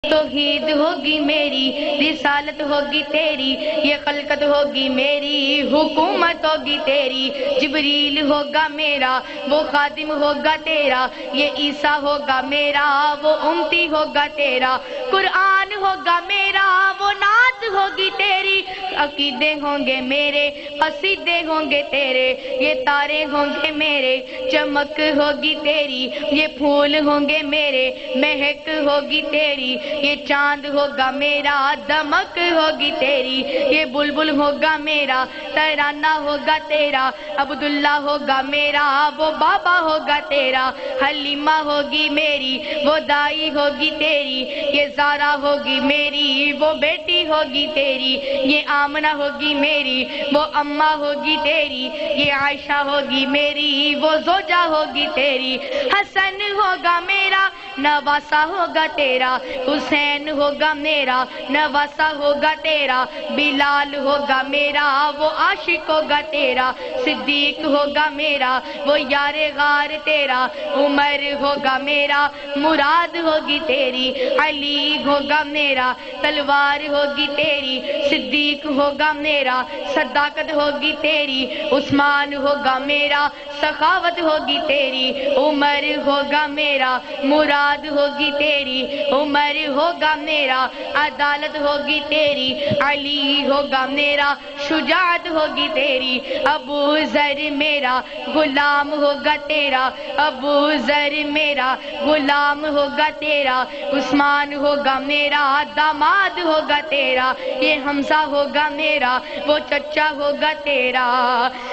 توحید ہوگی میری، رسالت ہوگی تیری، یہ خلقت ہوگی میری، حکومت ہوگی تیری۔ جبریل ہوگا میرا، وہ خادم ہوگا تیرا، یہ عیسیٰ ہوگا میرا، وہ امتی ہوگا تیرا۔ قرآن ہوگا میرا، وہ نعت ہوگی تیری، عقیدے ہوں گے میرے، قصیدے ہوں گے تیرے، یہ تارے ہوں گے میرے، چمک ہوگی تیری، یہ پھول ہوں گے میرے، مہک ہوگی تیری، یہ چاند ہوگا میرا، دمک ہوگی تیری، یہ بلبل ہوگا میرا، ترانہ ہوگا تیرا، عبداللہ ہوگا میرا، وہ بابا ہوگا تیرا، حلیمہ ہوگی میری، وہ دائی ہوگی تیری، یہ زارا ہوگی میری، وہ بیٹی ہوگی تیری، یہ آمنہ ہوگی میری، وہ اماں ہوگی تیری، یہ عائشہ ہوگی میری، وہ زوجہ ہوگی تیری۔ حسن ہوگا میرا، نواسہ ہوگا تیرا، حسین ہوگا میرا، نواسہ ہوگا تیرا، بلال ہوگا میرا، وہ عاشق ہوگا تیرا، صدیق ہوگا میرا، وہ یار غار تیرا، عمر ہوگا میرا، مراد ہوگی تیری، علی ہوگا میرا، تلوار ہوگی تیری، صدیق ہوگا میرا، صداقت ہوگی تیری، عثمان ہوگا میرا، سخاوت ہوگی تیری، عمر ہوگا میرا، مراد ہوگی تیری، عمر ہوگا میرا، عدالت ہوگی تیری، علی ہوگا میرا، شجاعت ہوگی تیری، ابو ذر میرا غلام ہوگا تیرا، ابو ذر میرا غلام ہوگا تیرا، عثمان ہوگا میرا، داماد ہوگا تیرا، یہ حمزہ ہوگا میرا، وہ چچا ہوگا تیرا۔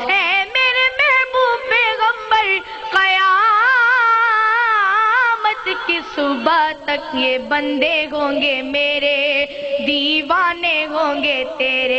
اے میرے محبوب پیغمبر، قیامت کی صبح تک یہ بندے ہوں گے میرے، دیوانے ہوں گے تیرے۔